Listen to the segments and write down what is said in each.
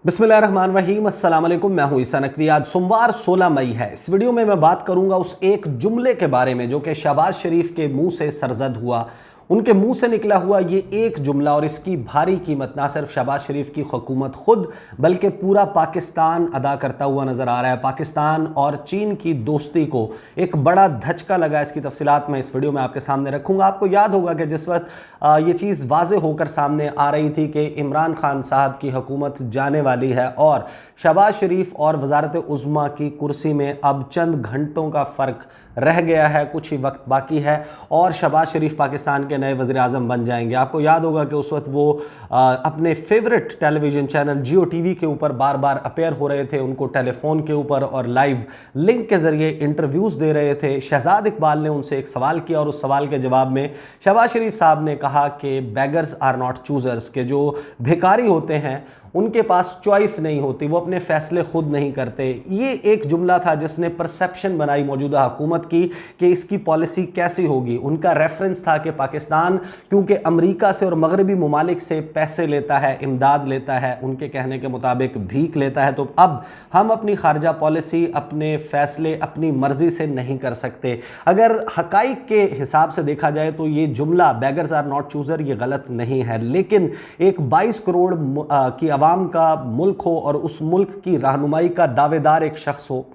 बिस्मिल्लाहिर्रहमानिर्रहीम, अस्सलाम वालेकुम। मैं हूं ईसा नकवी। आज सोमवार 16 मई है। इस वीडियो में मैं बात करूंगा उस एक जुमले के बारे में जो कि शहबाज शरीफ के मुंह से सरजद हुआ। उनके मुंह से निकला हुआ ये एक जुमला और इसकी भारी कीमत ना सिर्फ शहबाज शरीफ की हुकूमत खुद बल्कि पूरा पाकिस्तान अदा करता हुआ नज़र आ रहा है। पाकिस्तान और चीन की दोस्ती को एक बड़ा धचका लगा। इसकी तफसीलात मैं इस वीडियो में आपके सामने रखूंगा। आपको याद होगा कि जिस वक्त ये चीज़ वाज़े होकर सामने आ रही थी कि इमरान खान साहब की हुकूमत जाने वाली है और शहबाज शरीफ और वज़ारत उज़्मा की कुर्सी में अब चंद घंटों का फ़र्क रह गया है, कुछ ही वक्त बाकी है और शहबाज शरीफ पाकिस्तान के नए वज़ीर आज़म बन जाएंगे। आपको याद होगा कि उस वक्त वो अपने फेवरेट टेलीविज़न चैनल जियो टीवी के ऊपर बार बार अपेयर हो रहे थे, उनको टेलीफोन के ऊपर और लाइव लिंक के ज़रिए इंटरव्यूज़ दे रहे थे। शहजाद इकबाल ने उनसे एक सवाल किया और उस सवाल के जवाब में शहबाज शरीफ साहब ने कहा कि बेगर्स आर नॉट चूज़र्स, के जो भिखारी होते हैं उनके पास चॉइस नहीं होती, वो अपने फैसले खुद नहीं करते। ये एक जुमला था जिसने परसेप्शन बनाई मौजूदा हुकूमत की कि इसकी पॉलिसी कैसी होगी। उनका रेफरेंस था कि पाकिस्तान क्योंकि अमेरिका से और मगरबी ममालिक से पैसे लेता है, इमदाद लेता है, उनके कहने के मुताबिक भीख लेता है, तो अब हम अपनी खारजा पॉलिसी, अपने फैसले अपनी मर्जी से नहीं कर सकते। अगर हकाइक के हिसाब से देखा जाए तो ये जुमला बेगर्स आर नॉट चूज़र ये गलत नहीं है, लेकिन एक 22 करोड़ की आवाम का मुल्क हो और उस मुल्क की रहनुमाई का दावेदार एक शख्स हो,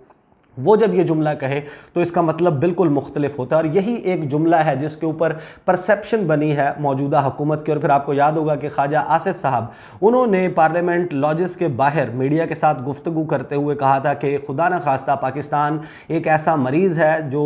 वो जब ये जुमला कहे तो इसका मतलब बिल्कुल मुख्तलिफ होता है। और यही एक जुमला है जिसके ऊपर परसेप्शन बनी है मौजूदा हुकूमत की। और फिर आपको याद होगा कि ख्वाजा आसिफ साहब, उन्होंने पार्लियामेंट लॉजेस के बाहर मीडिया के साथ गुफ्तगू करते हुए कहा था कि खुदा न खास्ता पाकिस्तान एक ऐसा मरीज़ है जो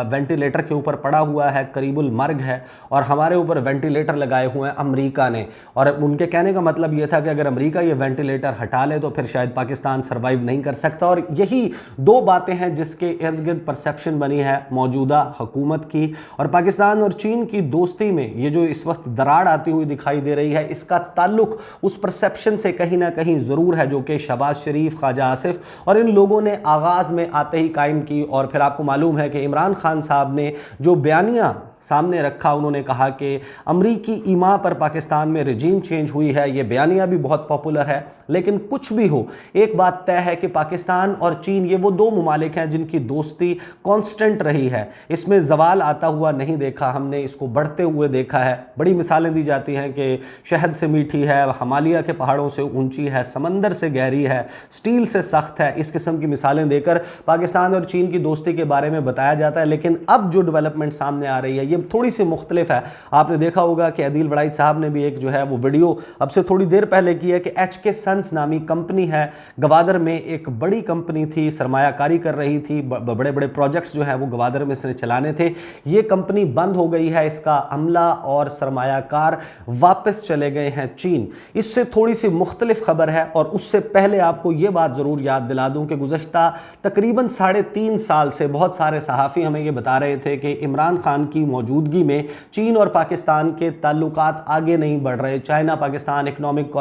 वेंटिलेटर के ऊपर पड़ा हुआ है, करीबुल मर्ग है, और हमारे ऊपर वेंटिलेटर लगाए हुए हैं अमरीका ने। और उनके कहने का मतलब ये था कि अगर अमरीका ये वेंटिलेटर हटा ले तो फिर शायद पाकिस्तान सर्वाइव नहीं कर सकता। और यही दो बातें हैं जिसके इर्द गिर्द परसेप्शन बनी है मौजूदा हुकूमत की। और पाकिस्तान और चीन की दोस्ती में ये जो इस वक्त दरार आती हुई दिखाई दे रही है, इसका ताल्लुक उस परसेप्शन से कहीं ना कहीं ज़रूर है जो कि शहबाज शरीफ, ख्वाजा आसिफ और इन लोगों ने आगाज़ में आते ही कायम की। और फिर आपको मालूम है कि इमरान खान साहब ने जो बयानिया सामने रखा, उन्होंने कहा कि अमरीकी ईमा पर पाकिस्तान में रजीम चेंज हुई है। ये बयानिया भी बहुत पॉपुलर है, लेकिन कुछ भी हो, एक बात तय है कि पाकिस्तान और चीन ये वो दो ममालिक हैं जिनकी दोस्ती कांस्टेंट रही है। इसमें जवाल आता हुआ नहीं देखा हमने, इसको बढ़ते हुए देखा है। बड़ी मिसालें दी जाती हैं कि शहद से मीठी है, हिमालय के पहाड़ों से ऊंची है, समंदर से गहरी है, स्टील से सख्त है। इस किस्म की मिसालें देकर पाकिस्तान और चीन की दोस्ती के बारे में बताया जाता है। लेकिन अब जो डेवलपमेंट सामने आ रही है ये थोड़ी सी मुख्तलिफ है। आपने देखा होगा कि अदील वड़ाई साहब ने भी एक जो है वो वीडियो अब से थोड़ी देर पहले की है कि HK सन्स नामी कंपनी है, गवादर में एक बड़ी कंपनी थी, सरमायाकारी कर रही थी, बड़े बड़े प्रोजेक्ट्स जो है वो गवादर में इसने चलाने थे। ये कंपनी बंद हो गई है, इसका अमला और सरमायाकार वापस चले गए हैं चीन। इससे थोड़ी सी मुख्तलिफ खबर है। और उससे पहले आपको ये बात ज़रूर याद दिला दूं कि गुज़श्ता तकरीबन 3.5 साल से बहुत सारे सहाफ़ी हमें ये बता रहे थे कि इमरान खान की मौजूदगी में चीन और पाकिस्तान के ताल्लुकात आगे नहीं बढ़ रहे। चाइना पाकिस्तान इकोनॉमिक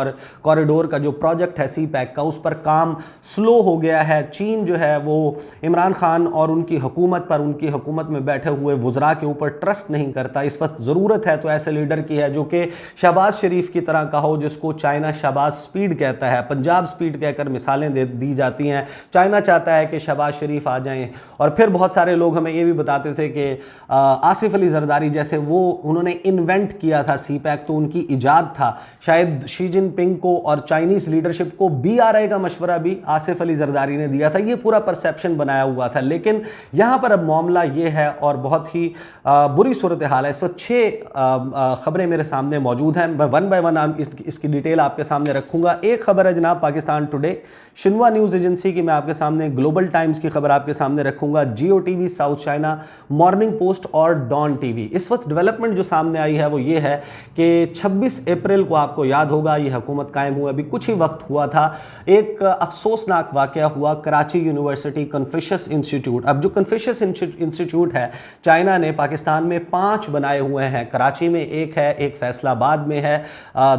कॉरिडोर का जो प्रोजेक्ट है CPEC का, उस पर काम स्लो हो गया है। चीन जो है वो इमरान खान और उनकी हुकूमत पर, उनकी हुकूमत में बैठे हुए वुज़रा के ऊपर ट्रस्ट नहीं करता। इस वक्त ज़रूरत है तो ऐसे लीडर की है जो कि शहबाज शरीफ की तरह का हो, जिसको चाइना शहबाज स्पीड कहता है, पंजाब स्पीड कहकर मिसालें दी जाती हैं। चाइना चाहता है कि शहबाज शरीफ आ जाएं। और फिर बहुत सारे लोग हमें ये भी बताते थे कि आसिफ अली जरदारी जैसे वो उन्होंने इन्वेंट किया था CPEC, तो उनकी इजाद था। शायद शी जिनपिंग को और चाइनीज़ लीडरशिप को BRI का मशवरा भी आसिफ अली जरदारी ने दिया था। ये पूरा परसेप्शन बनाया हुआ था। लेकिन यहाँ पर अब मामला ये है और बहुत ही बुरी सूरत हाल है। इस वक्त 6 खबरें मेरे सामने मौजूद हैं। मैं वन बाय वन इसकी डिटेल आपके सामने रखूँगा। एक खबर है जनाब Pakistan today, Xinhua news agency की, मैं आपके सामने ग्लोबल टाइम्स की खबर आपके सामने रखूँगा, Geo TV, South China Morning Post और डॉन टीवी। इस वक्त डेवलपमेंट जो सामने आई है वो ये है कि 26 अप्रैल को आपको याद होगा ये हुकूमत कायम हुआ, अभी कुछ ही वक्त हुआ था, एक अफसोसनाक वाकया हुआ कराची यूनिवर्सिटी कन्फ्यूशियस इंस्टीट्यूट। अब जो कन्फ्यूशियस इंस्टीट्यूट है, चाइना ने पाकिस्तान में 5 बनाए हुए हैं। कराची में एक है, एक फैसलाबाद में है,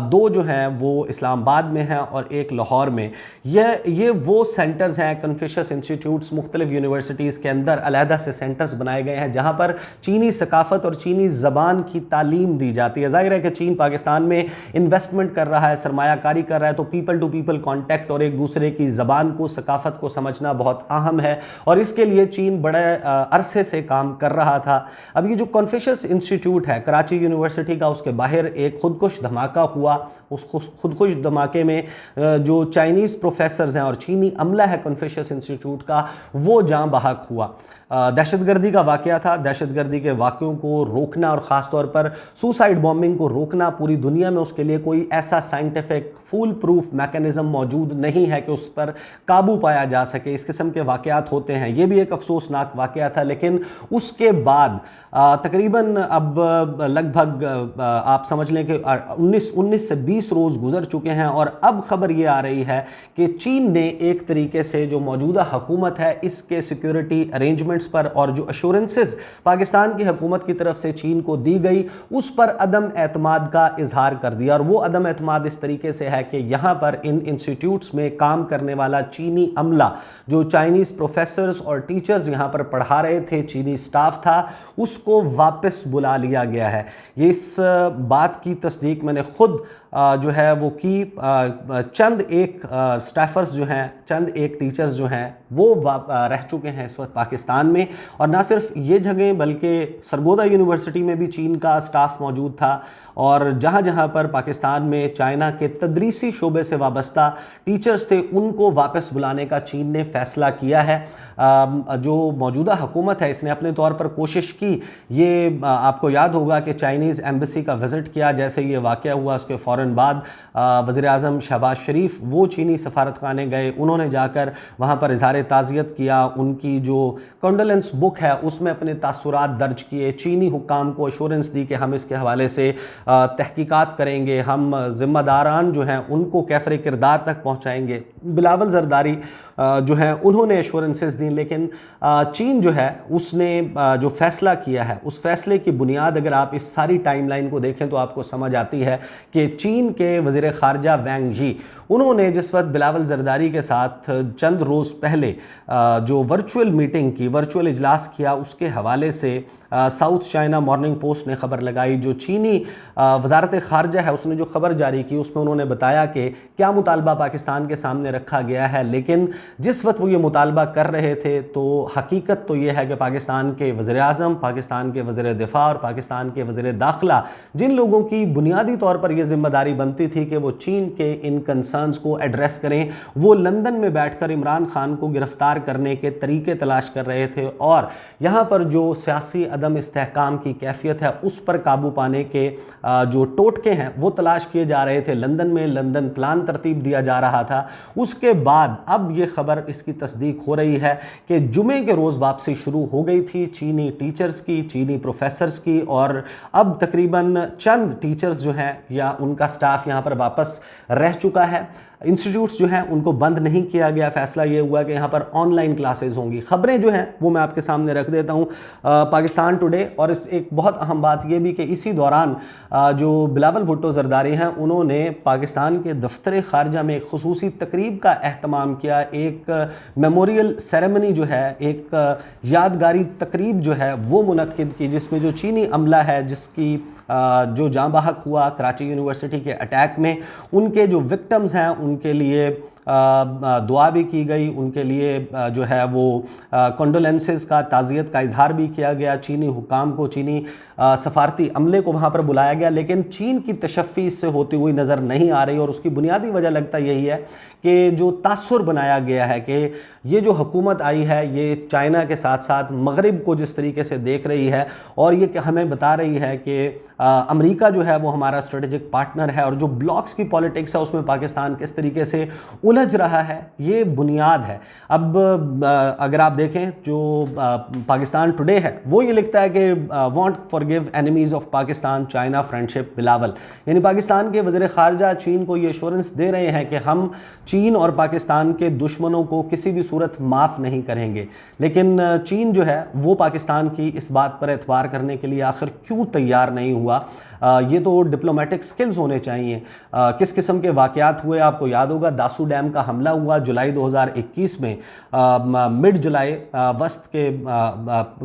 2 जो हैं वो इस्लामाबाद में हैं और एक लाहौर में। ये वो सेंटर्स हैं, कन्फ्यूशियस इंस्टीट्यूट्स, मुख्तलिफ यूनिवर्सिटीज़ के अंदर अलहदा से सेंटर्स बनाए गए हैं जहाँ पर चीनी सकाफत ثقافت اور چینی زبان کی تعلیم دی جاتی ہے۔ ظاہر ہے کہ چین پاکستان میں انویسٹمنٹ کر رہا ہے، سرمایہ کاری کر رہا ہے، تو پیپل ٹو پیپل کانٹیکٹ اور ایک دوسرے کی زبان کو، ثقافت کو سمجھنا بہت اہم ہے، اور اس کے لیے چین بڑے عرصے سے کام کر رہا تھا۔ اب یہ جو کنفوشیس انسٹیٹیوٹ ہے کراچی یونیورسٹی کا، اس کے باہر ایک خودکش دھماکہ ہوا۔ اس خودکش دھماکے میں جو چائنیز پروفیسرز ہیں اور چینی عملہ ہے کنفوشیس انسٹیٹیوٹ کا، وہ جاں بحق ہوا۔ دہشت گردی کا واقعہ تھا۔ دہشت گردی کے واقعوں کو روکنا اور خاص طور پر سوسائڈ بومبنگ کو روکنا، پوری دنیا میں اس کے لیے کوئی ایسا سائنٹیفک فول پروف میکانزم موجود نہیں ہے کہ اس پر قابو پایا جا سکے۔ اس قسم کے واقعات ہوتے ہیں، یہ بھی ایک افسوسناک واقعہ تھا، لیکن اس کے بعد تقریباً اب لگ بھگ آپ سمجھ لیں کہ 19 سے 20 روز گزر چکے ہیں، اور اب خبر یہ آ رہی ہے کہ چین نے ایک طریقے سے جو موجودہ حکومت ہے اس کے سیکیورٹی ارینجمنٹس پر اور جو ایشورنسز پاکستان کی حکومت کی طرف سے چین کو دی گئی، اس پر عدم اعتماد کا اظہار کر دیا۔ اور وہ عدم اعتماد اس طریقے سے ہے کہ یہاں پر ان انسٹیٹیوٹس میں کام کرنے والا چینی عملہ، جو چائنیز پروفیسرز اور ٹیچرز یہاں پر پڑھا رہے تھے، چینی سٹاف تھا، اس کو واپس بلا لیا گیا ہے۔ یہ اس بات کی تصدیق میں نے خود جو ہے وہ کی، چند ایک سٹافرز جو ہیں، چند ایک ٹیچرز جو ہیں وہ رہ چکے ہیں اس وقت پاکستان میں، اور نہ صرف یہ جگہیں بلکہ سرگودا یونیورسٹی میں بھی چین کا سٹاف موجود تھا، اور جہاں جہاں پر پاکستان میں چائنا کے تدریسی شعبے سے وابستہ ٹیچرز تھے ان کو واپس بلانے کا چین نے فیصلہ کیا ہے۔ جو موجودہ حکومت ہے اس نے اپنے طور پر کوشش کی، یہ آپ کو یاد ہوگا کہ چائنیز ایمبیسی کا وزٹ کیا جیسے یہ واقعہ ہوا، اس کے فوراً بعد وزیر اعظم شہباز شریف وہ چینی سفارت خانے گئے، انہوں نے جا کر وہاں پر اظہار تعزیت کیا، ان کی جو کنڈولنس بک ہے اس میں اپنے تاثرات درج کیے، چینی حکام کو ایشورنس دی کہ ہم اس کے حوالے سے تحقیقات کریں گے، ہم ذمہ داران جو ہیں ان کو کیفر کردار تک پہنچائیں گے۔ بلاول زرداری جو ہیں انہوں نے ایشورنسز دیں، لیکن چین جو ہے اس نے جو فیصلہ کیا ہے اس فیصلے کی بنیاد اگر آپ اس ساری ٹائم لائن کو دیکھیں تو آپ کو سمجھ آتی ہے کہ چین کے وزیر خارجہ وینگ جی، انہوں نے جس وقت بلاول زرداری کے ساتھ چند روز پہلے جو ورچوئل میٹنگ کی، ورچوئل اجلاس کیا، اس کے حوالے سے ساؤتھ چائنا مارننگ پوسٹ نے خبر لگائی، جو چینی وزارت خارجہ ہے اس نے جو خبر جاری کی اس میں انہوں نے بتایا کہ کیا مطالبہ پاکستان کے سامنے رکھا گیا ہے، لیکن جس وقت وہ یہ مطالبہ کر رہے تھے تو حقیقت تو یہ ہے کہ پاکستان کے وزیر اعظم، پاکستان کے وزیر دفاع اور پاکستان کے وزیر داخلہ، جن لوگوں کی بنیادی طور پر یہ ذمہ داری بنتی تھی کہ وہ چین کے ان کنسرنز کو ایڈریس کریں، وہ لندن میں بیٹھ کر عمران خان کو گرفتار کرنے کے طریقے تلاش کر رہے تھے، اور یہاں پر جو سیاسی عدم استحکام کی کیفیت ہے اس پر قابو پانے کے جو ٹوٹکے ہیں وہ تلاش کیے جا رہے تھے۔ لندن میں لندن پلان ترتیب دیا جا رہا تھا۔ اس کے بعد اب یہ خبر اس کی تصدیق ہو رہی ہے کہ جمعے کے روز واپسی شروع ہو گئی تھی چینی ٹیچرز کی، چینی پروفیسرز کی، اور اب تقریباً چند ٹیچرز جو ہیں یا ان کا سٹاف یہاں پر واپس رہ چکا ہے۔ انسٹیٹیوٹس جو ہیں ان کو بند نہیں کیا گیا، فیصلہ یہ ہوا کہ یہاں پر آن لائن کلاسز ہوں گی۔ خبریں جو ہیں وہ میں آپ کے سامنے رکھ دیتا ہوں پاکستان ٹوڈے، اور اس ایک بہت اہم بات یہ بھی کہ اسی دوران جو بلاول بھٹو زرداری ہیں انہوں نے پاکستان کے دفتر خارجہ میں ایک خصوصی تقریب کا اہتمام کیا، ایک میموریل سیریمنی جو ہے، ایک یادگاری تقریب جو ہے وہ منعقد کی، جس میں جو چینی عملہ ہے جس کی جو جاں بحق ہوا کراچی یونیورسٹی کے اٹیک میں، ان کے جو وکٹمز ہیں ان کے لیے دعا بھی کی گئی، ان کے لیے جو ہے وہ کنڈولنسز کا، تعزیت کا اظہار بھی کیا گیا، چینی حکام کو، چینی سفارتی عملے کو وہاں پر بلایا گیا، لیکن چین کی تشفی اس سے ہوتی ہوئی نظر نہیں آ رہی، اور اس کی بنیادی وجہ لگتا یہی ہے کہ جو تاثر بنایا گیا ہے کہ یہ جو حکومت آئی ہے یہ چائنا کے ساتھ ساتھ مغرب کو جس طریقے سے دیکھ رہی ہے، اور یہ کہ ہمیں بتا رہی ہے کہ امریکہ جو ہے وہ ہمارا اسٹریٹجک پارٹنر ہے، اور جو بلاکس کی پالیٹکس ہے اس میں پاکستان کس طریقے سے الجھ رہا ہے، یہ بنیاد ہے۔ اب اگر آپ دیکھیں جو پاکستان ٹوڈے ہے وہ یہ لکھتا ہے کہ want forgive enemies of Pakistan China friendship Bilawal, یعنی پاکستان کے وزیر خارجہ چین کو یہ ایشورنس دے رہے ہیں کہ ہم چین اور پاکستان کے دشمنوں کو کسی بھی صورت معاف نہیں کریں گے، لیکن چین جو ہے وہ پاکستان کی اس بات پر اعتبار کرنے کے لیے آخر کیوں تیار نہیں ہوا؟ یہ تو ڈپلومیٹک سکلز ہونے چاہیے۔ کس قسم کے واقعات ہوئے آپ کو یاد ہوگا، داسو ڈیم अय्याम का हमला हुआ जुलाई 2021 में, मिड जुलाई, वस्त के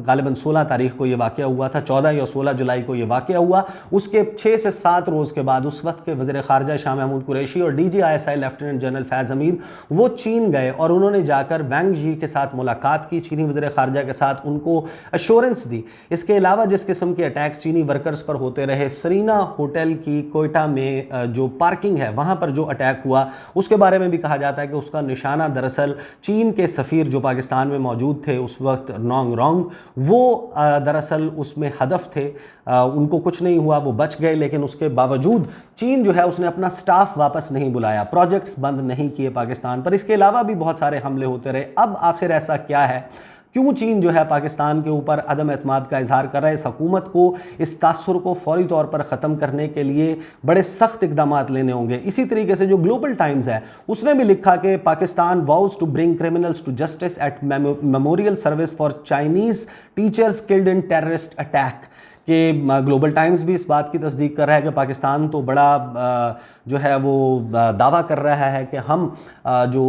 गालिबन 16 तारीख को ये वाक़या हुआ था, 14 या 16 जुलाई को ये वाक़या हुआ। उसके 6 से 7 रोज़ के बाद उस वक्त के वज़ीर ख़ारजा शाह महमूद कुरैशी और DGISI लेफ्टिनेंट जनरल फैज़ हमीद वो चीन गए और उन्होंने जाकर वैंग यी के साथ मुलाकात की, चीनी वज़ीर ख़ारजा के साथ उनको अश्योरेंस दी। इसके अलावा जिस किस्म के अटैक्स चीनी वर्कर्स पर होते रहे, सरीना होटल की कोयटा में जो पार्किंग है वहाँ पर जो अटैक हुआ उसके बारे में भी कहा जाता है कि उसका निशाना दरअसल चीन के सफ़ीर जो पाकिस्तान में मौजूद थे उस वक्त, नोंग रोंग, वो दरअसल उसमें हदफ थे। उनको कुछ नहीं हुआ, वो बच गए, लेकिन उसके बावजूद चीन जो है उसने अपना स्टाफ वापस नहीं बुलाया, प्रोजेक्ट्स बंद नहीं किए पाकिस्तान पर। इसके अलावा भी बहुत सारे हमले होते रहे। अब आखिर ऐसा क्या है, क्यों चीन जो है पाकिस्तान के ऊपर अदम एतमाद का इजहार कर रहा है? इस हुकूमत को, इस तासुर को फौरी तौर पर ख़त्म करने के लिए बड़े सख्त इक़दाम लेने होंगे। इसी तरीके से जो ग्लोबल टाइम्स है उसने भी लिखा कि Pakistan vows to bring criminals to justice at memorial service for Chinese teachers killed in terrorist attack. कि ग्लोबल टाइम्स भी इस बात की तस्दीक कर रहा है कि पाकिस्तान तो बड़ा जो है वो दावा कर रहा है कि हम जो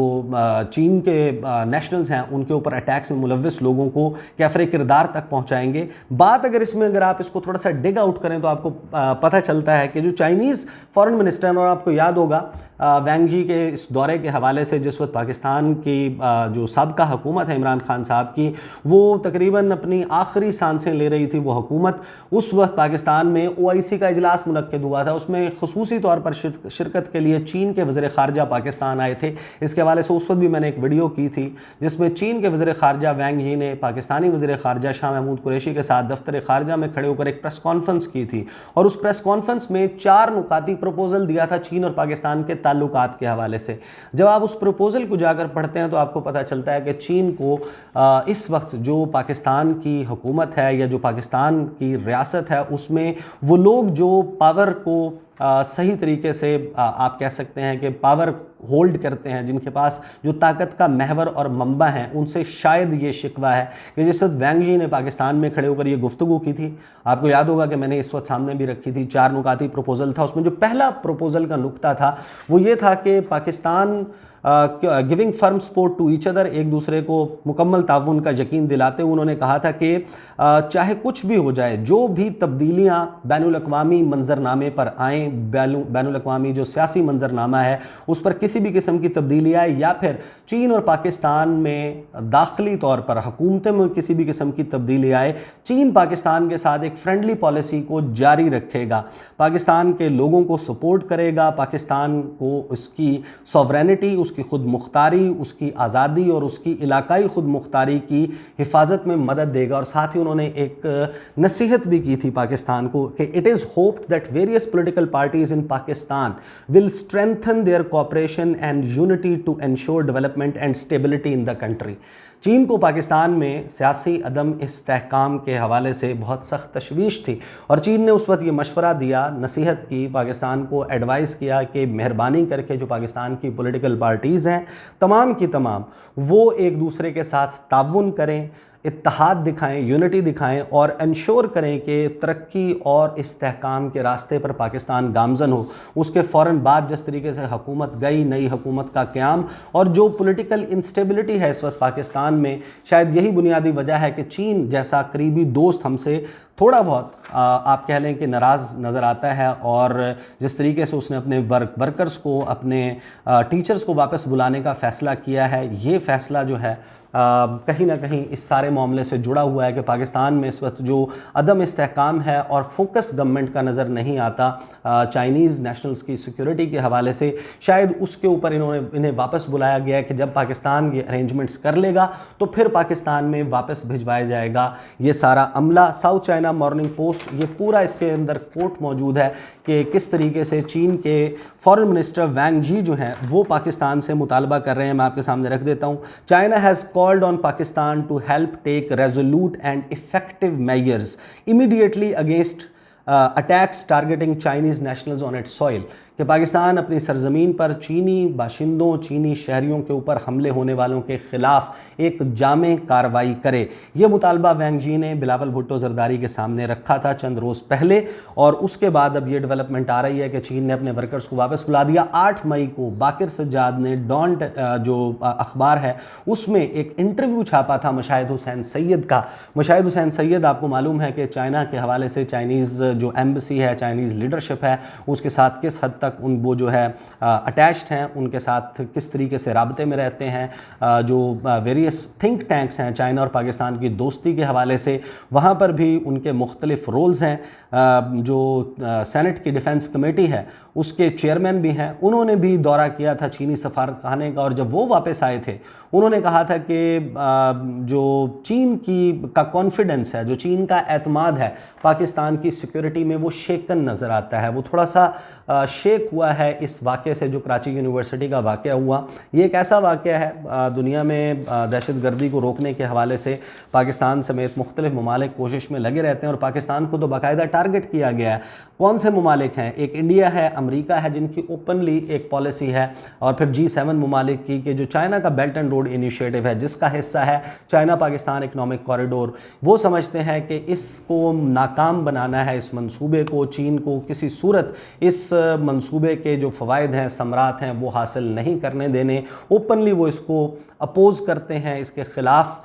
चीन के नेशनल्स हैं उनके ऊपर अटैक्स में मुलव्वस लोगों को कैफरे किरदार तक पहुंचाएंगे। बात अगर आप इसको थोड़ा सा डिग आउट करें तो आपको पता चलता है कि जो चाइनीज़ फॉरेन मिनिस्टर, और आपको याद होगा वैंग यी के इस दौरे के हवाले से जिस वक्त पाकिस्तान की जो साबका हुकूमत है इमरान खान साहब की, वो तकरीबन अपनी आखिरी सांसें ले रही थी वो हुकूमत, उस वक्त पाकिस्तान में OIC का इजलास मुनक्किद हुआ था। उसमें ख़ुसूसी तौर पर शिरकत के लिए चीन के वज़ीर ख़ारजा पाकिस्तान आए थे। इसके हवाले से उस वक्त भी मैंने एक वीडियो की थी जिसमें चीन के वज़ीर ख़ारजा वैंग यी ने पाकिस्तानी वज़ीर ख़ारजा शाह महमूद कुरैशी के साथ दफ्तर ख़ारजा में खड़े होकर एक प्रेस कॉन्फ्रेंस की थी, और उस प्रेस कॉन्फ्रेंस में 4 नुकाती प्रपोजल दिया था चीन और पाकिस्तान के ताल्लुकात के हवाले से। जब आप उस प्रपोजल को जाकर पढ़ते हैं तो आपको पता चलता है कि चीन को इस वक्त जो पाकिस्तान की हुकूमत है या जो पाकिस्तान की रियासत है उसमें वो लोग जो पावर को सही तरीके से आप कह सकते हैं कि पावर होल्ड करते हैं, जिनके पास जो ताकत का महवर और मंबा है, उनसे शायद ये शिकवा है कि जिस वक्त वैंग यी ने पाकिस्तान में खड़े होकर ये गुफ्तगू की थी, आपको याद होगा कि मैंने इस वक्त सामने भी रखी थी, 4 नुकाती प्रपोजल था। उसमें जो पहला प्रपोजल का नुक्ता था वो ये था कि Pakistan giving firm support to each other, एक दूसरे को मुकम्मल ताउन का यकीन दिलाते हुए उन्होंने कहा था कि चाहे कुछ भी हो जाए, जो भी तब्दीलियाँ बैनुल-अक़वामी मंजरनामे पर आएँ, बैनुल-अक़वामी जो सियासी मंजरनामा है उस पर किसी भी किस्म की तब्दीली आए या फिर चीन और पाकिस्तान में दाखिली तौर पर हुकूमतें में किसी भी किस्म की तब्दीली आए, चीन पाकिस्तान के साथ एक फ्रेंडली पॉलिसी को जारी रखेगा, पाकिस्तान के लोगों को सपोर्ट करेगा, पाकिस्तान को उसकी सॉवरेनिटी, उसकी खुद मुख्तारी, उसकी आज़ादी और उसकी इलाकाई खुद मुख्तारी की हिफाजत में मदद देगा। और साथ ही उन्होंने एक नसीहत भी की थी पाकिस्तान को कि it is hoped that various political parties in Pakistan will strengthen their cooperation and unity to ensure development and stability in the country. चीन को पाकिस्तान में सियासी अदम इस्तेहकाम के हवाले से बहुत सख्त तशवीश थी और चीन ने उस वक्त ये मशवरा दिया, नसीहत की, पाकिस्तान को एडवाइस किया कि मेहरबानी करके जो पाकिस्तान की पॉलिटिकल पार्टीज़ हैं तमाम की तमाम वो एक दूसरे के साथ ताउन करें, इत्तेहाद दिखाएं, यूनिटी दिखाएं और इंश्योर करें कि तरक्की और इस्तेहकाम के रास्ते पर पाकिस्तान गामजन हो। उसके फ़ौरन बाद जिस तरीके से हुकूमत गई, नई हुकूमत का क़याम और जो पॉलिटिकल इंस्टेबिलिटी है इस वक्त पाकिस्तान में, शायद यही बुनियादी वजह है कि चीन जैसा करीबी दोस्त हमसे थोड़ा बहुत आप कह लें कि नाराज़ नज़र आता है। और जिस तरीके से उसने अपने वर्कर्स को, अपने टीचर्स को वापस बुलाने का फ़ैसला किया है, ये फ़ैसला जो है कहीं ना कहीं इस सारे मामले से जुड़ा हुआ है कि पाकिस्तान में इस वक्त जो अदम इस्तेहकाम है और फोकस गवर्नमेंट का नज़र नहीं आता चाइनीज़ नेशनल्स की सिक्योरिटी के हवाले से, शायद उसके ऊपर इन्हें वापस बुलाया गया है कि जब पाकिस्तान ये अरेंजमेंट्स कर लेगा तो फिर पाकिस्तान में वापस भिजवाया जाएगा ये सारा अमला। साउथ चाइना मॉर्निंग पोस्ट, ये पूरा इसके अंदर कोट मौजूद है कि किस तरीके से चीन के फॉरेन मिनिस्टर वैंग यी जो हैं वो पाकिस्तान से मुतालबा कर रहे हैं। मैं आपके सामने रख देता हूँ। China has called on Pakistan to help take resolute and effective measures immediately against attacks targeting Chinese nationals on its soil। کہ پاکستان اپنی سرزمین پر چینی باشندوں چینی شہریوں کے اوپر حملے ہونے والوں کے خلاف ایک جامع کارروائی کرے۔ یہ مطالبہ وینگ جی نے بلاول بھٹو زرداری کے سامنے رکھا تھا چند روز پہلے، اور اس کے بعد اب یہ ڈیولپمنٹ آ رہی ہے کہ چین نے اپنے ورکرز کو واپس بلا دیا۔ 8 مئی کو باقر سجاد نے ڈانٹ جو اخبار ہے اس میں ایک انٹرویو چھاپا تھا مشاہد حسین سید کا۔ مشاہد حسین سید آپ کو معلوم ہے کہ چائنا کے حوالے سے چائنیز جو ایمبیسی ہے، چائنیز لیڈرشپ ہے، اس کے ساتھ کس حد تک وہ جو ہے اٹیچڈ ہیں، ان کے ساتھ کس طریقے سے رابطے میں رہتے ہیں، جو ویریس تھنک ٹینکس ہیں چائنا اور پاکستان کی دوستی کے حوالے سے، وہاں پر بھی ان کے مختلف رولز ہیں۔ جو سینٹ کی ڈیفنس کمیٹی ہے اس کے چیئرمین بھی ہیں، انہوں نے بھی دورہ کیا تھا چینی سفارت خانے کا، اور جب وہ واپس آئے تھے انہوں نے کہا تھا کہ جو چین کا کانفیڈنس ہے، جو چین کا اعتماد ہے پاکستان کی سیکیورٹی میں، وہ شیکن نظر آتا ہے، وہ تھوڑا سا شیک ہوا ہے اس واقعے سے جو کراچی یونیورسٹی کا واقعہ ہوا۔ یہ ایک ایسا واقعہ ہے، دنیا میں دہشت گردی کو روکنے کے حوالے سے پاکستان سمیت مختلف ممالک کوشش میں لگے رہتے ہیں، اور پاکستان کو تو باقاعدہ ٹارگٹ کیا گیا ہے۔ کون سے ممالک ہیں؟ ایک انڈیا ہے، امریکہ ہے، جن کی اوپنلی ایک پالیسی ہے، اور پھر G7 ممالک کی کہ جو چائنا کا بیلٹ اینڈ روڈ انیشیٹو ہے، جس کا حصہ ہے چائنا پاکستان اکنامک کوریڈور، وہ سمجھتے ہیں کہ اس کو ناکام بنانا ہے، اس منصوبے کو، چین کو کسی صورت اس منصوبے کے جو فوائد ہیں، ثمرات ہیں، وہ حاصل نہیں کرنے دینے۔ اوپنلی وہ اس کو اپوز کرتے ہیں، اس کے خلاف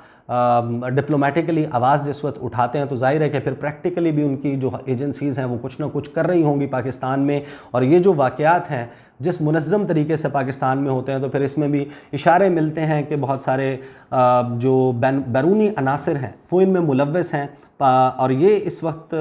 ڈپلومیٹکلی آواز جس وقت اٹھاتے ہیں، تو ظاہر ہے کہ پھر پریکٹیکلی بھی ان کی جو ایجنسیز ہیں وہ کچھ نہ کچھ کر رہی ہوں گی پاکستان میں۔ اور یہ جو واقعات ہیں جس منظم طریقے سے پاکستان میں ہوتے ہیں، تو پھر اس میں بھی اشارے ملتے ہیں کہ بہت سارے جو بیرونی عناصر ہیں وہ ان میں ملوث ہیں، اور یہ اس وقت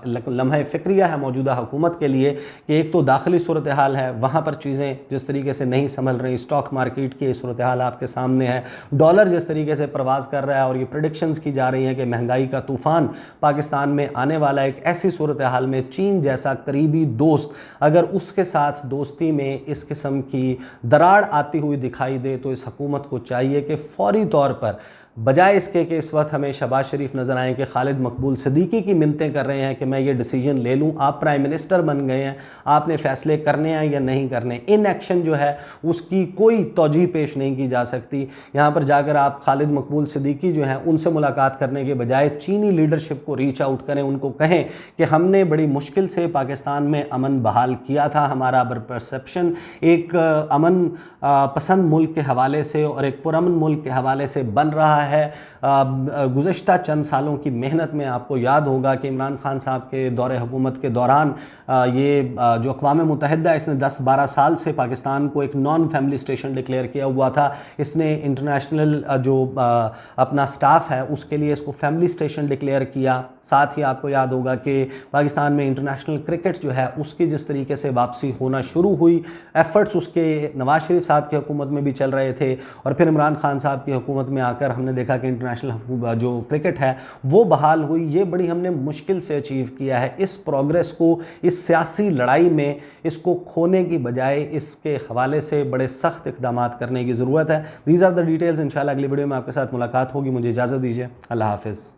لمحہ فکریہ ہے موجودہ حکومت کے لیے کہ ایک تو داخلی صورتحال ہے، وہاں پر چیزیں جس طریقے سے نہیں سنبھل رہی، اسٹاک مارکیٹ کی صورتحال آپ کے سامنے ہے، ڈالر جس طریقے سے پرواز کر رہا ہے، اور یہ پریڈکشنز کی جا رہی ہیں کہ مہنگائی کا طوفان پاکستان میں آنے والا ہے۔ ایک ایسی صورتحال میں چین جیسا قریبی دوست اگر اس کے ساتھ دوستی میں اس قسم کی دراڑ آتی ہوئی دکھائی دے، تو اس حکومت کو چاہیے کہ فوری طور پر بجائے اس کے کہ اس وقت ہمیں شہباز شریف نظر آئیں کہ خالد مقبول صدیقی کی منتیں کر رہے ہیں کہ میں یہ ڈیسیجن لے لوں، آپ پرائم منسٹر بن گئے ہیں، آپ نے فیصلے کرنے ہیں یا نہیں کرنے، ان ایکشن جو ہے اس کی کوئی توجیہ پیش نہیں کی جا سکتی۔ یہاں پر جا کر آپ خالد مقبول صدیقی جو ہیں ان سے ملاقات کرنے کے بجائے چینی لیڈرشپ کو ریچ آؤٹ کریں، ان کو کہیں کہ ہم نے بڑی مشکل سے پاکستان میں امن بحال کیا تھا، ہمارا پرسیپشن ایک امن پسند ملک کے حوالے سے اور ایک پرامن ملک کے حوالے سے بن رہا ہے۔ گزشتہ چند سالوں کی محنت میں آپ کو یاد ہوگا کہ عمران خان صاحب کے دور حکومت کے دوران یہ جو اقوام متحدہ اس نے 10-12 سال سے پاکستان کو ایک نان فیملی اسٹیشن ڈکلیئر کیا ہوا تھا، اس نے انٹرنیشنل جو اپنا سٹاف ہے اس کے لیے اس کو فیملی اسٹیشن ڈکلیئر کیا۔ ساتھ ہی آپ کو یاد ہوگا کہ پاکستان میں انٹرنیشنل کرکٹ جو ہے اس کی جس طریقے سے واپسی ہونا شروع ہوئی، ایفرٹس اس کے نواز شریف صاحب کی حکومت میں بھی چل رہے تھے، اور پھر عمران خان صاحب کی حکومت میں آ کر ہم نے دیکھا کہ انٹرنیشنل جو کرکٹ ہے وہ بحال ہوئی۔ یہ بڑی ہم نے مشکل سے اچیو کیا ہے۔ اس پروگریس کو، اس سیاسی لڑائی میں اس کو کھونے کی بجائے اس کے حوالے سے بڑے سخت اقدامات کرنے کی ضرورت ہے۔ These are the details. انشاءاللہ اگلی ویڈیو میں آپ کے ساتھ ملاقات ہوگی، مجھے اجازت دیجیے، اللہ حافظ۔